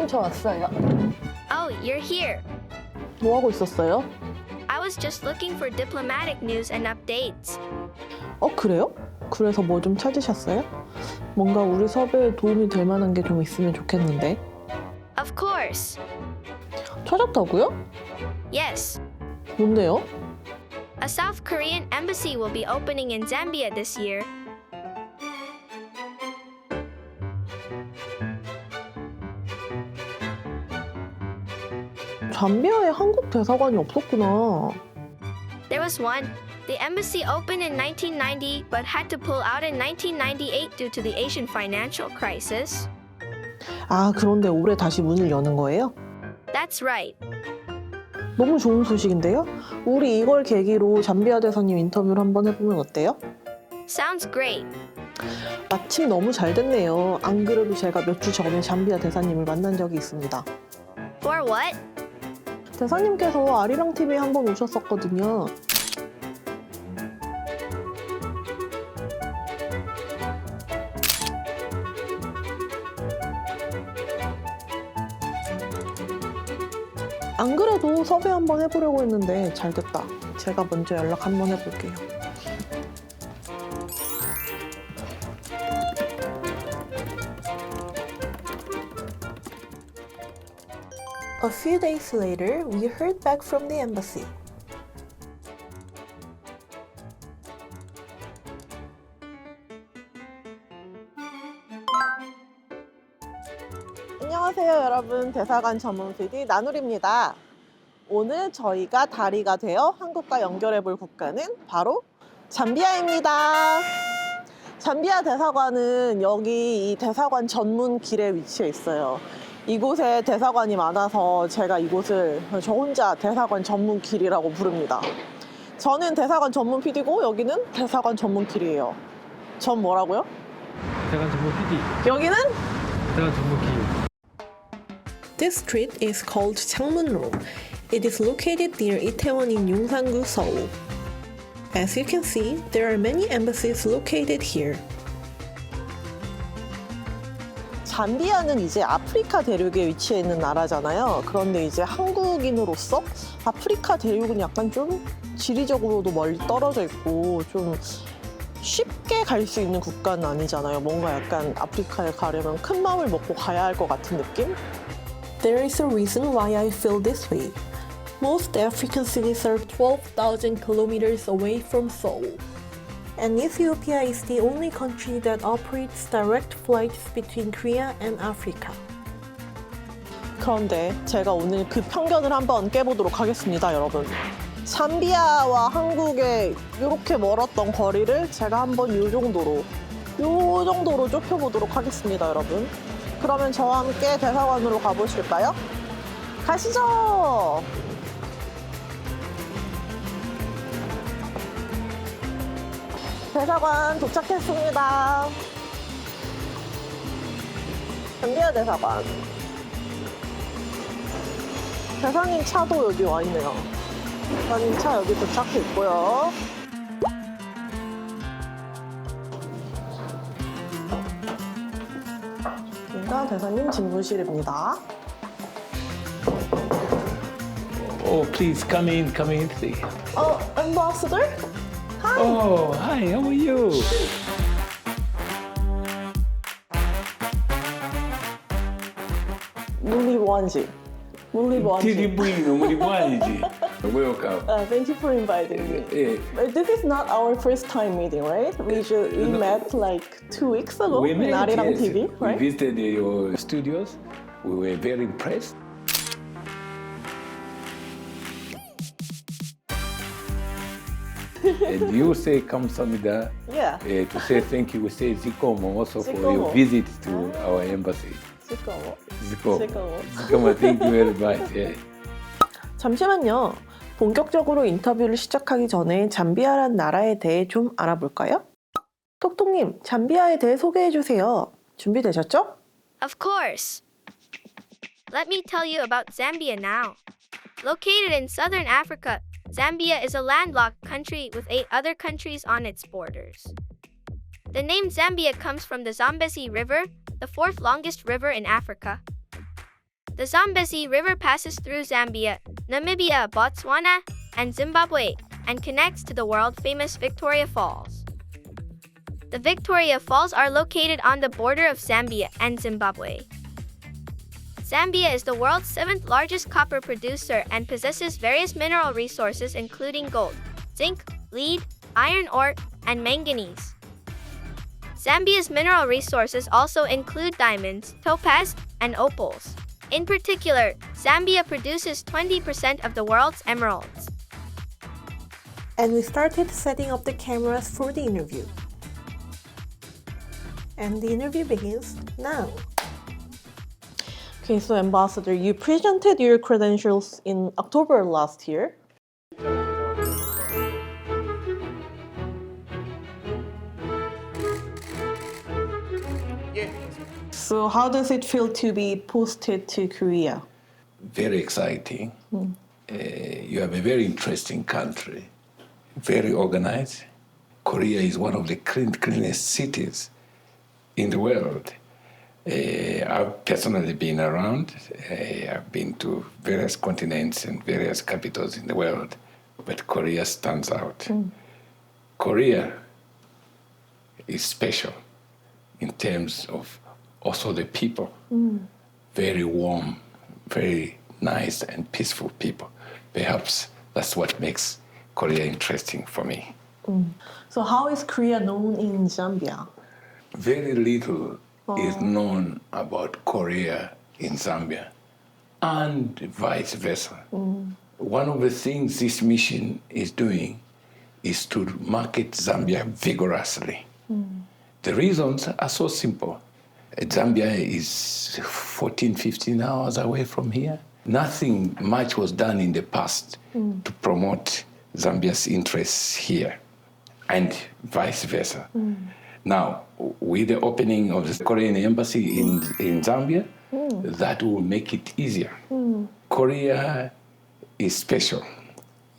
대사관님 저 왔어요. Oh, you're here. 뭐 하고 있었어요? I was just looking for diplomatic news and updates. 그래요? 그래서 뭐 좀 찾으셨어요? 뭔가 우리 섭외에 도움이 될 만한 게 좀 있으면 좋겠는데. Of course. 찾았다고요? Yes. 뭔데요? A South Korean embassy will be opening in Zambia this year. 잠비아에 한국 대사관이 없었구나. There was one. The embassy opened in 1990 but had to pull out in 1998 due to the Asian financial crisis. 그런데 올해 다시 문을 여는 거예요? That's right. 너무 좋은 소식인데요? 우리 이걸 계기로 잠비아 대사님 인터뷰를 한번 해보면 어때요? Sounds great. 마침 너무 잘 됐네요. 안 그래도 제가 몇 주 전에 잠비아 대사님을 만난 적이 있습니다. For what? 대사님께서 아리랑 TV에 한번 오셨었거든요. 안 그래도 섭외 한번 해보려고 했는데 잘 됐다. 제가 먼저 연락 한번 해볼게요. A few days later, we heard back from the embassy. 안녕하세요 여러분, 대사관 전문 PD 나누리입니다. 오늘 저희가 다리가 되어 한국과 연결해 볼 국가는 바로 잠비아입니다. 잠비아 대사관은 여기 이 대사관 전문 길에 위치해 있어요. 이곳에 대사관이 많아서 제가 이곳을 저 혼자 대사관 전문 길이라고 부릅니다. 저는 대사관 전문 PD고 여기는 대사관 전문 길이에요. 전 뭐라고요? 대사관 전문 PD. 여기는? 대사관 전문 길. This street is called 창문로. It is located near Itaewon in Yongsan-gu, Seoul. As you can see, there are many embassies located here. 잠비아는 이제 아프리카 대륙에 위치해 있는 나라잖아요. 그런데 이제 한국인으로서 아프리카 대륙은 약간 좀 지리적으로도 멀리 떨어져 있고 좀 쉽게 갈 수 있는 국가는 아니잖아요. 뭔가 약간 아프리카에 가려면 큰 마음을 먹고 가야 할 것 같은 느낌? There is a reason why I feel this way. Most African cities are 12,000 kilometers away from Seoul. And Ethiopia is the only country that operates direct flights between Korea and Africa. 그런데 제가 오늘 그 편견을 한번 깨보도록 하겠습니다, 여러분. 잠비아와 한국의 이렇게 멀었던 거리를 제가 한번 요 정도로 좁혀보도록 하겠습니다, 여러분. 그러면 저와 함께 대사관으로 가보실까요? 가시죠! 대사관 도착했습니다. 잠비아 대사관. 대사님 차도 여기 와 있네요. 대사님 차 여기 도착해 있고요. 여기가 대사님 진무실입니다. Oh, please come in, see. Ambassador? Hi. Oh, hi, how are you? Nuri Bwezani. Nuri Bwezani. Welcome. Thank you for inviting me. Yeah. But this is not our first time meeting, right? We met like 2 weeks ago We in met, Arirang yes. TV, right? We visited your studios. We were very impressed. And you say 감사합니다. Yeah. To say thank you, we say 지코모 also for 지코모. your visit to our embassy. 지꺼워. 지코모. 지꺼워. 지코모, thank you very much. Yeah. 잠시만요. 본격적으로 인터뷰를 시작하기 전에 잠비아란 나라에 대해 좀 알아볼까요? 톡톡님, 잠비아에 대해 소개해 주세요. 준비되셨죠? Of course. Let me tell you about Zambia now. Located in southern Africa, Zambia is a landlocked country with 8 other countries on its borders. The name Zambia comes from the Zambezi River, the 4th longest river in Africa. The Zambezi River passes through Zambia, Namibia, Botswana, and Zimbabwe, and connects to the world-famous Victoria Falls. The Victoria Falls are located on the border of Zambia and Zimbabwe. Zambia is the world's 7th largest copper producer and possesses various mineral resources including gold, zinc, lead, iron ore, and manganese. Zambia's mineral resources also include diamonds, topaz, and opals. In particular, Zambia produces 20% of the world's emeralds. And we started setting up the cameras for the interview. And the interview begins now. Okay, so Ambassador, you presented your credentials in October last year. So how does it feel to be posted to Korea? Very exciting. You have a very interesting country, very organized. Korea is one of the cleanest cities in the world. I've personally been around. I've been to various continents and various capitals in the world, but Korea stands out. Korea is special in terms of also the people. Very warm, very nice and peaceful people. Perhaps that's what makes Korea interesting for me. So how is Korea known in Zambia? Very little is known about Korea in Zambia, and vice versa. One of the things this mission is doing is to market Zambia vigorously. The reasons are so simple. Zambia is 14, 15 hours away from here. Nothing much was done in the past to promote Zambia's interests here, and vice versa. Now, with the opening of the Korean embassy in Zambia, that will make it easier. Korea is special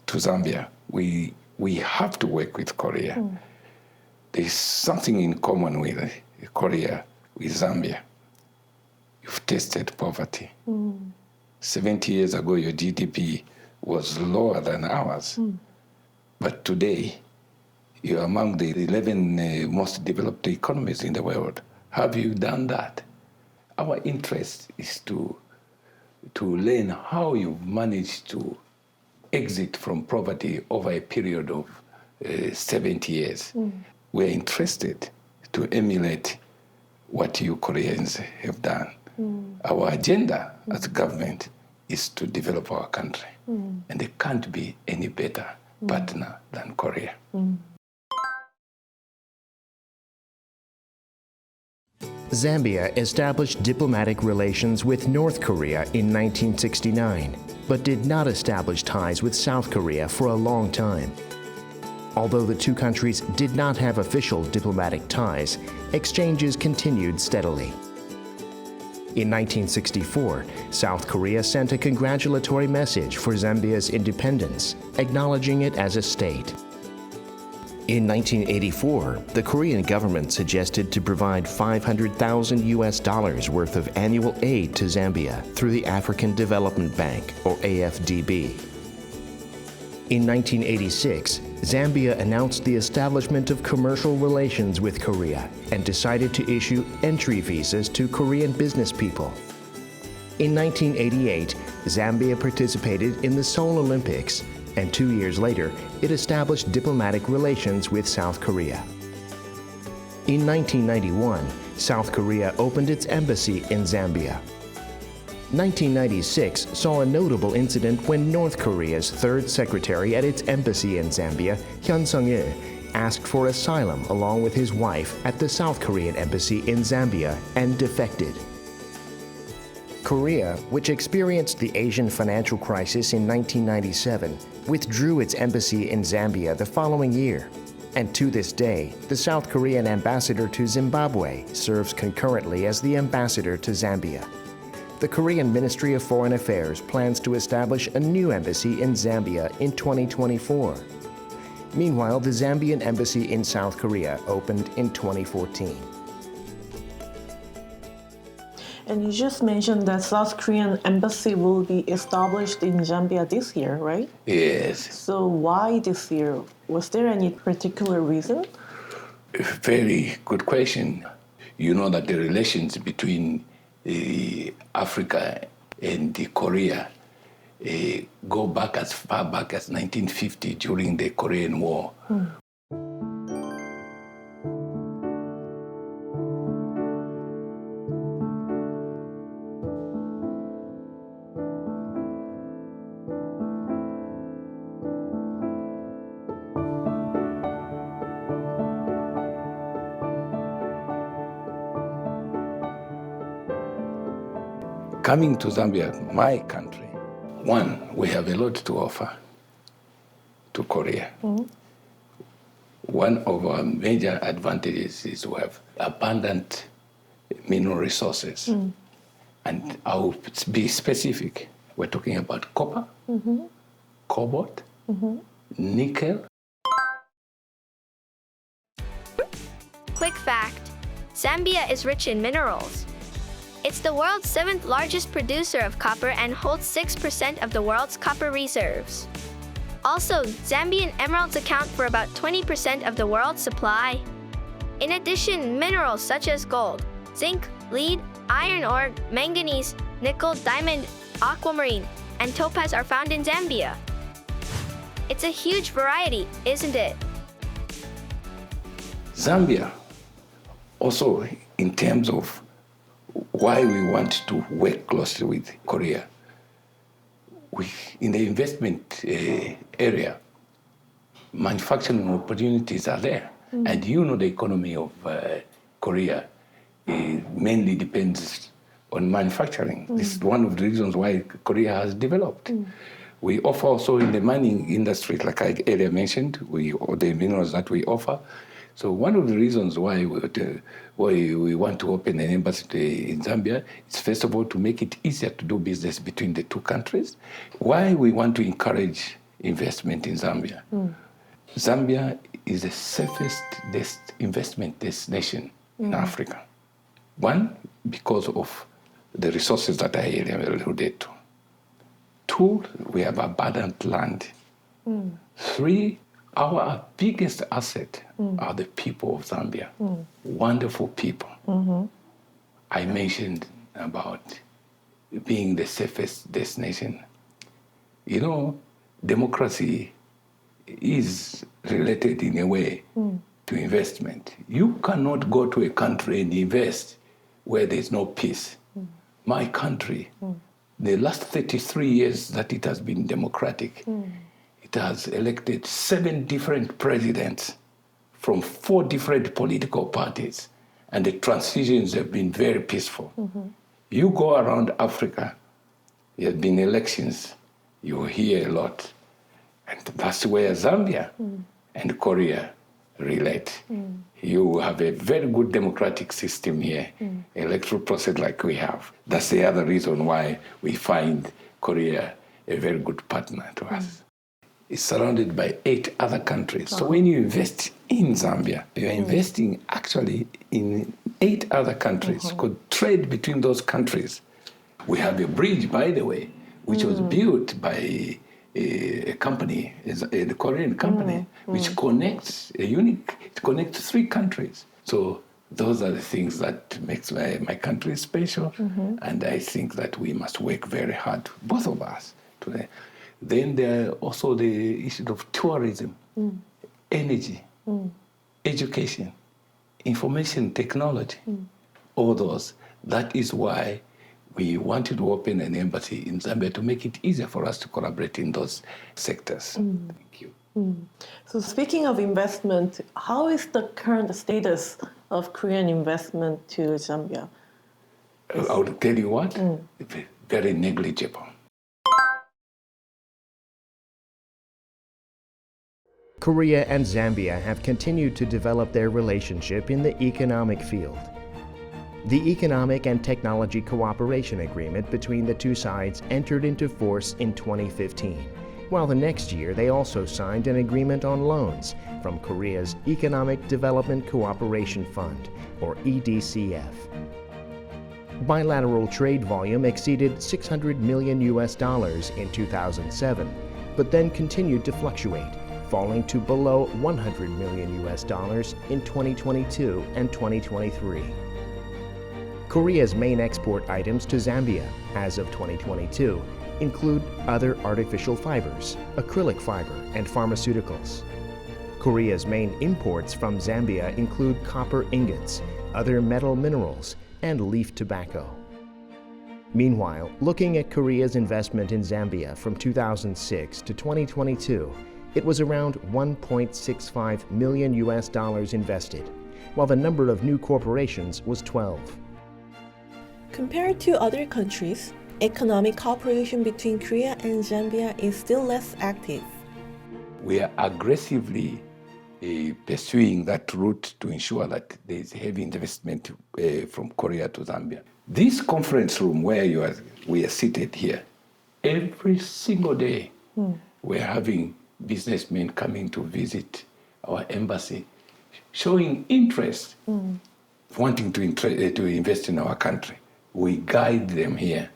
to Zambia. We have to work with Korea. There's something in common with Korea, with Zambia. You've tasted poverty. 70 years ago, your GDP was lower than ours. But today, you're among the 11 most developed economies in the world. Have you done that? Our interest is to learn how you've managed to exit from poverty over a period of 70 years. We're interested to emulate what you Koreans have done. Our agenda as a government is to develop our country. And there can't be any better partner than Korea. Zambia established diplomatic relations with North Korea in 1969, but did not establish ties with South Korea for a long time. Although the two countries did not have official diplomatic ties, exchanges continued steadily. In 1964, South Korea sent a congratulatory message for Zambia's independence, acknowledging it as a state. In 1984, the Korean government suggested to provide $500,000 worth of annual aid to Zambia through the African Development Bank, or AFDB. In 1986, Zambia announced the establishment of commercial relations with Korea and decided to issue entry visas to Korean business people. In 1988, Zambia participated in the Seoul Olympics, and 2 years later, it established diplomatic relations with South Korea. In 1991, South Korea opened its embassy in Zambia. 1996 saw a notable incident when North Korea's third secretary at its embassy in Zambia, Hyun Sung-il, asked for asylum along with his wife at the South Korean embassy in Zambia and defected. Korea, which experienced the Asian financial crisis in 1997, withdrew its embassy in Zambia the following year. And to this day, the South Korean ambassador to Zimbabwe serves concurrently as the ambassador to Zambia. The Korean Ministry of Foreign Affairs plans to establish a new embassy in Zambia in 2024. Meanwhile, the Zambian embassy in South Korea opened in 2014. And you just mentioned that South Korean embassy will be established in Zambia this year, right? Yes, So why this year? Was there any particular reason? very good question. You know that the relations between Africa and Korea go back as far back as 1950 during the Korean War. Coming to Zambia, my country, one, we have a lot to offer to Korea. One of our major advantages is we have abundant mineral resources. And I'll be specific. We're talking about copper, cobalt, nickel. Quick fact, Zambia is rich in minerals. It's the world's 7th largest producer of copper and holds 6% of the world's copper reserves. Also, Zambian emeralds account for about 20% of the world's supply. In addition, minerals such as gold, zinc, lead, iron ore, manganese, nickel, diamond, aquamarine, and topaz are found in Zambia. It's a huge variety, isn't it? Zambia, also in terms of why we want to work closely with Korea, in the investment area, manufacturing opportunities are there. And you know the economy of Korea mainly depends on manufacturing. This is one of the reasons why Korea has developed. We offer also in the mining industry, like I earlier mentioned, the minerals that we offer. So one of the reasons why we want to open an embassy in Zambia is, first of all, to make it easier to do business between the two countries. Why we want to encourage investment in Zambia. Zambia is the safest investment destination in Africa. One, because of the resources that I alluded to. Two, we have abundant land. Three, our biggest asset are the people of Zambia. Wonderful people. I mentioned about being the safest destination. You know, democracy is related in a way to investment. You cannot go to a country and invest where there's no peace. My country, the last 33 years that it has been democratic, it has elected 7 different presidents from 4 different political parties, and the transitions have been very peaceful. You go around Africa, there have been elections, you hear a lot. And that's where Zambia and Korea relate. You have a very good democratic system here, electoral process like we have. That's the other reason why we find Korea a very good partner to us. It's surrounded by 8 other countries. So when you invest in Zambia, you're investing actually in 8 other countries. Could trade between those countries. We have a bridge, by the way, which was built by a company, a Korean company, which connects it connects 3 countries. So those are the things that makes my country special, and I think that we must work very hard, both of us. Then there are also the issue of tourism, energy, education, information technology, all those. That is why we wanted to open an embassy in Zambia to make it easier for us to collaborate in those sectors. Thank you. So speaking of investment, how is the current status of Korean investment to Zambia? I would tell you what, very negligible. Korea and Zambia have continued to develop their relationship in the economic field. The Economic and Technology Cooperation Agreement between the two sides entered into force in 2015, while the next year they also signed an agreement on loans from Korea's Economic Development Cooperation Fund, or EDCF. Bilateral trade volume exceeded $600 million in 2007, but then continued to fluctuate, falling to below $100 million in 2022 and 2023. Korea's main export items to Zambia, as of 2022, include other artificial fibers, acrylic fiber, and pharmaceuticals. Korea's main imports from Zambia include copper ingots, other metal minerals, and leaf tobacco. Meanwhile, looking at Korea's investment in Zambia from 2006 to 2022, it was around $1.65 million invested, while the number of new corporations was 12. Compared to other countries, economic cooperation between Korea and Zambia is still less active. We are aggressively pursuing that route to ensure that there is heavy investment from Korea to Zambia. This conference room where we are seated here, every single day we're having businessmen coming to visit our embassy, showing interest, wanting to invest in our country. We guide them here.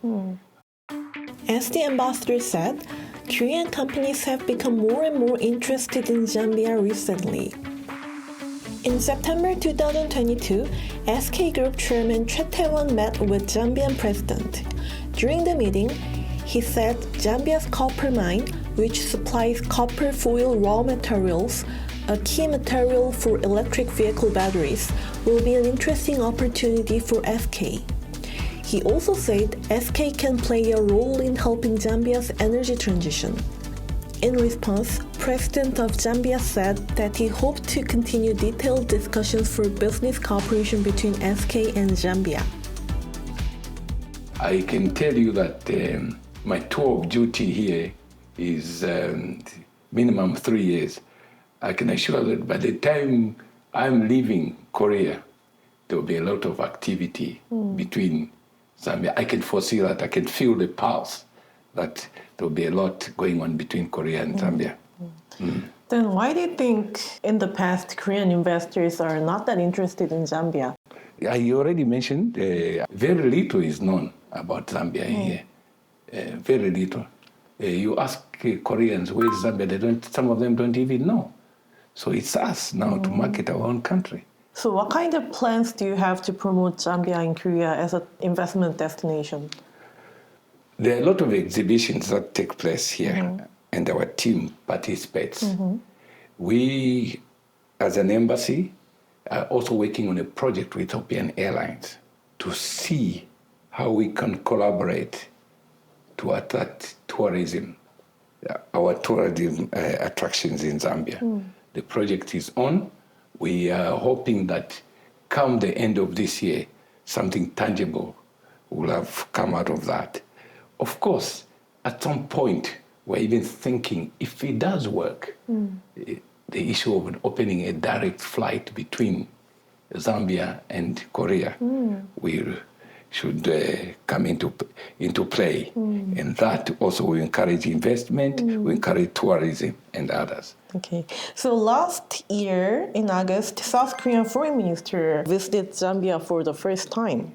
As the ambassador said, Korean companies have become more and more interested in Zambia recently. In September 2022, SK Group Chairman Choi Tae-won met with Zambian President. During the meeting, he said Zambia's copper mine, which supplies copper foil raw materials, a key material for electric vehicle batteries, will be an interesting opportunity for SK. He also said SK can play a role in helping Zambia's energy transition. In response, President of Zambia said that he hoped to continue detailed discussions for business cooperation between SK and Zambia. I can tell you that my tour of duty here is minimum 3 years. I can assure that by the time I'm leaving Korea, there will be a lot of activity between Zambia. I can foresee that. I can feel the pulse that there will be a lot going on between Korea and Zambia. Then why do you think in the past Korean investors are not that interested in Zambia? I already mentioned very little is known about Zambia here. Very little. You ask Koreans where is Zambia, some of them don't even know. So it's us now to market our own country. So what kind of plans do you have to promote Zambia in Korea as an investment destination? There are a lot of exhibitions that take place here, and our team participates. We, as an embassy, are also working on a project with Ethiopian Airlines to see how we can collaborate to attract tourism, our tourism attractions in Zambia. The project is on. We are hoping that come the end of this year, something tangible will have come out of that. Of course, at some point, we're even thinking if it does work, the issue of opening a direct flight between Zambia and Korea should come into play. And that also will encourage investment, will encourage tourism and others. Okay. So last year in August, South Korean Foreign Minister visited Zambia for the first time.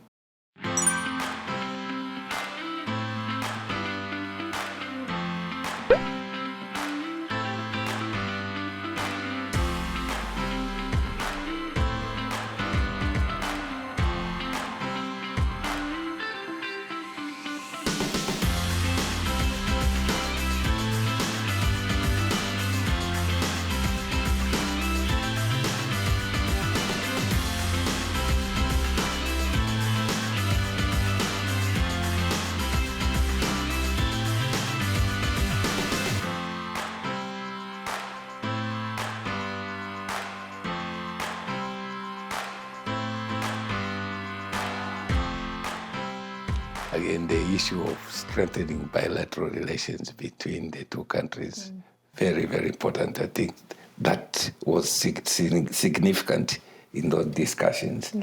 Again, the issue of strengthening bilateral relations between the two countries, very, very important. I think that was significant in those discussions.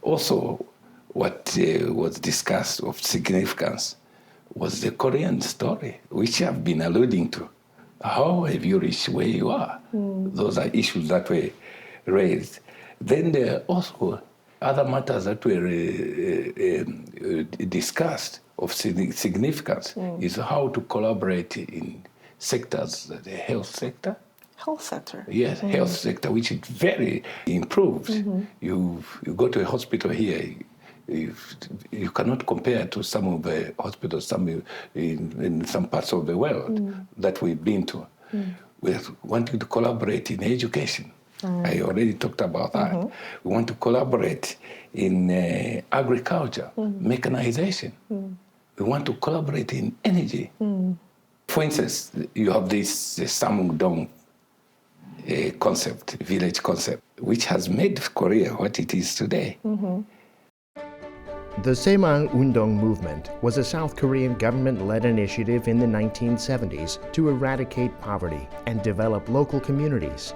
Also, what was discussed of significance was the Korean story, which I've been alluding to. How have you reached where you are? Those are issues that were raised. Then there are also other matters that were discussed of significance is how to collaborate in sectors, the health sector. Health sector. Yes, health sector, which is very improved. You go to a hospital here, you cannot compare to some of the hospitals in some parts of the world that we've been to. We're wanting to collaborate in education. I already talked about that. We want to collaborate in agriculture, mechanization. We want to collaborate in energy. For instance, you have this Saemaul concept, village concept, which has made Korea what it is today. The Saemaulundong movement was a South Korean government-led initiative in the 1970s to eradicate poverty and develop local communities.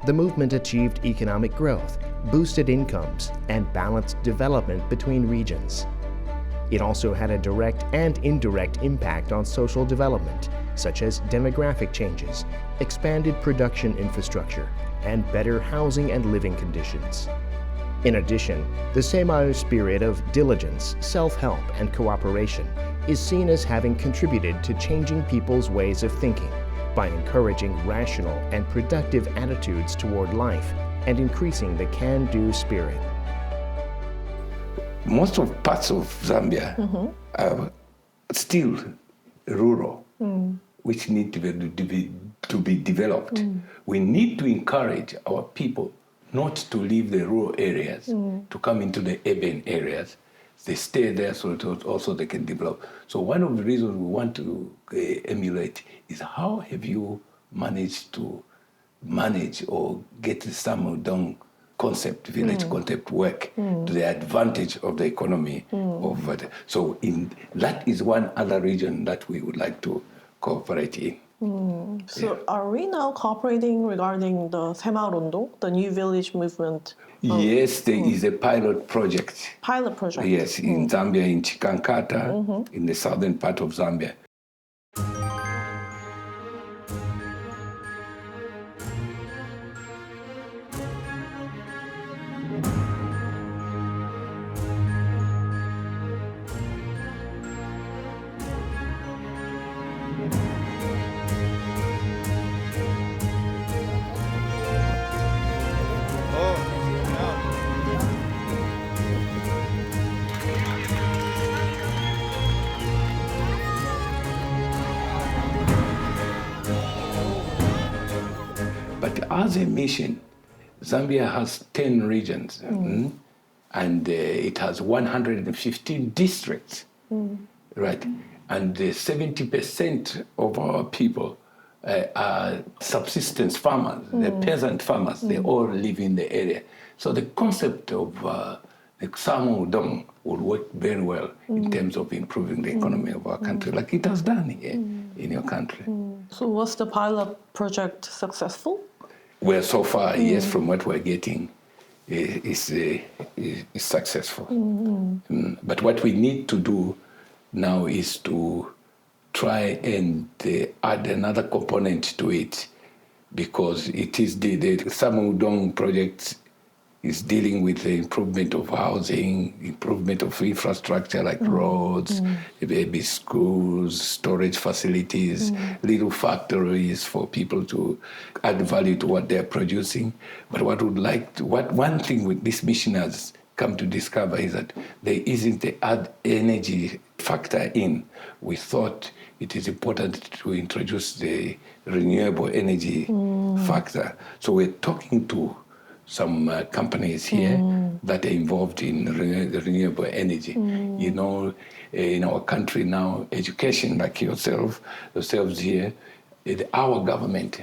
The movement achieved economic growth, boosted incomes, and balanced development between regions. It also had a direct and indirect impact on social development, such as demographic changes, expanded production infrastructure, and better housing and living conditions. In addition, the Saemaul spirit of diligence, self-help, and cooperation is seen as having contributed to changing people's ways of thinking by encouraging rational and productive attitudes toward life and increasing the can-do spirit. Most of parts of Zambia are still rural, which need to be developed. We need to encourage our people not to leave the rural areas, to come into the urban areas. They stay there so that also they can develop. So one of the reasons we want to emulate is how have you managed to manage or get the Saemaul concept, village concept work to the advantage of the economy of it. So that is one other region that we would like to cooperate in. So are we now cooperating regarding the Saemaulundong, the new village movement? Yes, there is a pilot project. Pilot project? Yes, in Zambia, in Chikankata, in the southern part of Zambia. But as a mission, Zambia has 10 regions, and it has 115 districts, right? And 70% of our people are subsistence farmers, they're peasant farmers, they all live in the area. So the concept of the Saemaulundong will work very well in terms of improving the economy of our country, like it has done here in your country. So was the pilot project successful? Well, so far, yes, from what we're getting, is successful. But what we need to do now is to try and add another component to it, because it is the Saemaulundong project is dealing with the improvement of housing, improvement of infrastructure like roads, maybe schools, storage facilities, little factories for people to add value to what they're producing. But one thing with this mission has come to discover is that there isn't the add energy factor in. We thought it is important to introduce the renewable energy factor. So we're talking to some companies here that are involved in renewable energy. You know, in our country now, education, like yourselves here, our government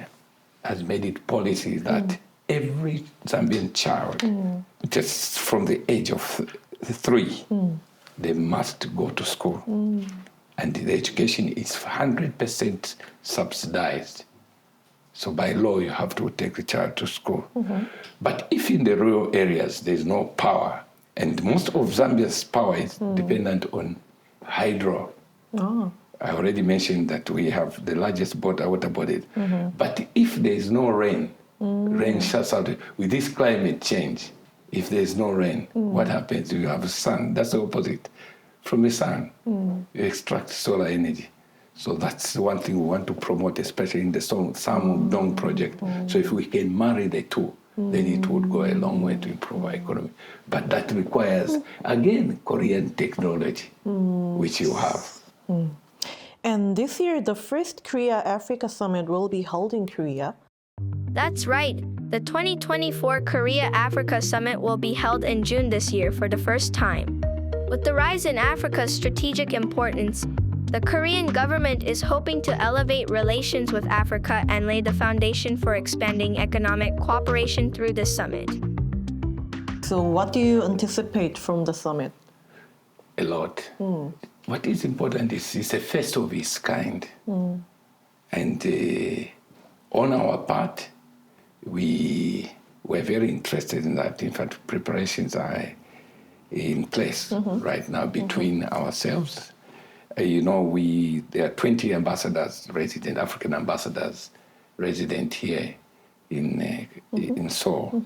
has made it policy that every Zambian child, just from the age of 3, they must go to school. And the education is 100% subsidized. So by law, you have to take the child to school. But if in the rural areas there's no power, and most of Zambia's power is dependent on hydro. I already mentioned that we have the largest water body. But if there's no rain, rain shuts out. With this climate change, If there's no rain, what happens? You have sun. That's the opposite. From the sun, you extract solar energy. So that's one thing we want to promote, especially in the Saemaul project. So if we can marry the two, then it would go a long way to improve our economy. But that requires, again, Korean technology, which you have. And this year, the first Korea-Africa Summit will be held in Korea. That's right. The 2024 Korea-Africa Summit will be held in June this year for the first time. With the rise in Africa's strategic importance, the Korean government is hoping to elevate relations with Africa and lay the foundation for expanding economic cooperation through this summit. So what do you anticipate from the summit? A lot. What is important is it's a first of its kind. And on our part, we were very interested in that. In fact, preparations are in place right now between ourselves. There are 20 ambassadors, African ambassadors resident here in Seoul.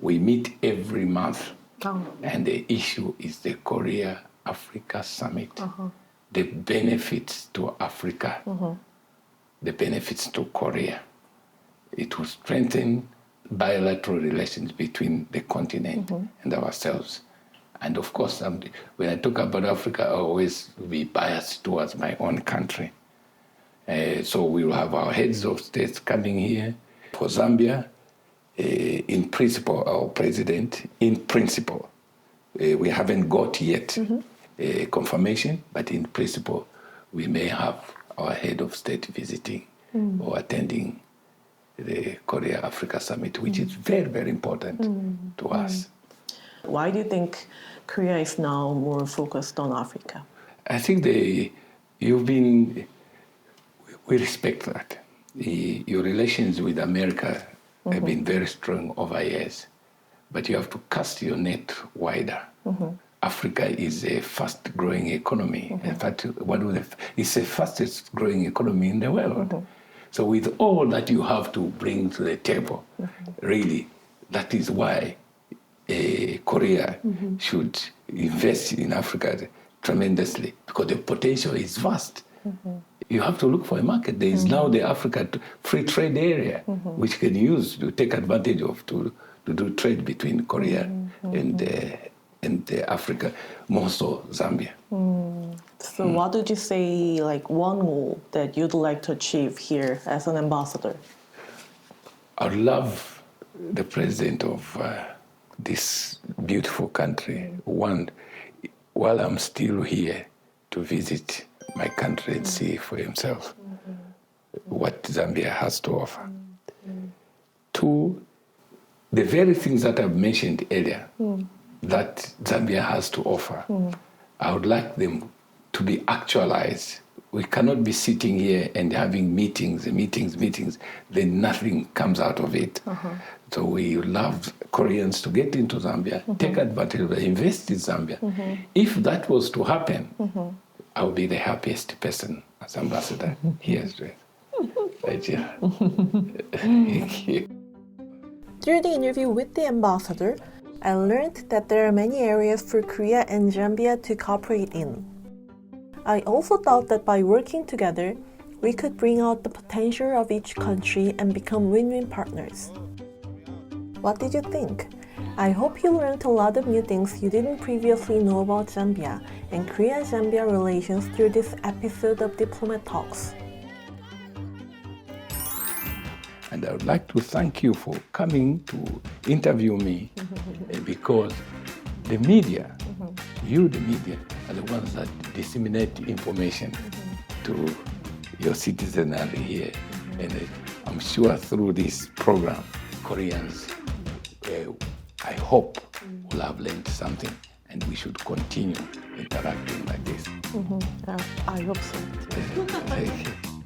We meet every month, and the issue is the Korea-Africa Summit. The benefits to Africa, the benefits to Korea. It will strengthen bilateral relations between the continent and ourselves. And of course, when I talk about Africa, I always be biased towards my own country. So we will have our heads of states coming here. For Zambia, in principle, our president, in principle, we haven't got yet a confirmation, but in principle, we may have our head of state visiting or attending the Korea-Africa Summit, which is very, very important to us. Why do you think Korea is now more focused on Africa? I think we respect that. Your relations with America have been very strong over years, but you have to cast your net wider. Africa is a fast-growing economy. In fact, it's the fastest growing economy in the world. So with all that you have to bring to the table, really, that is why Korea should invest in Africa tremendously, because the potential is vast. You have to look for a market. There is now the Africa free trade area, which can use to take advantage of to do trade between Korea and Africa, more so Zambia. So what would you say, like one goal that you'd like to achieve here as an ambassador? I'd love the president of this beautiful country, while I'm still here, to visit my country and see for himself what Zambia has to offer. Two, the very things that I've mentioned earlier that Zambia has to offer, I would like them to be actualized. We cannot be sitting here and having meetings, then nothing comes out of it. So we love Koreans to get into Zambia, take advantage of it, invest in Zambia. If that was to happen, I would be the happiest person as ambassador here. Thank you. Thank you. Through the interview with the ambassador, I learned that there are many areas for Korea and Zambia to cooperate in. I also thought that by working together, we could bring out the potential of each country and become win-win partners. What did you think? I hope you learned a lot of new things you didn't previously know about Zambia and Korea-Zambia relations through this episode of Diplomat Talks. And I would like to thank you for coming to interview me because the media, you the media, are the ones that disseminate information to your citizenry here. And I'm sure through this program, Koreans, I hope, will have learned something, and we should continue interacting like this. I hope so. Thank you.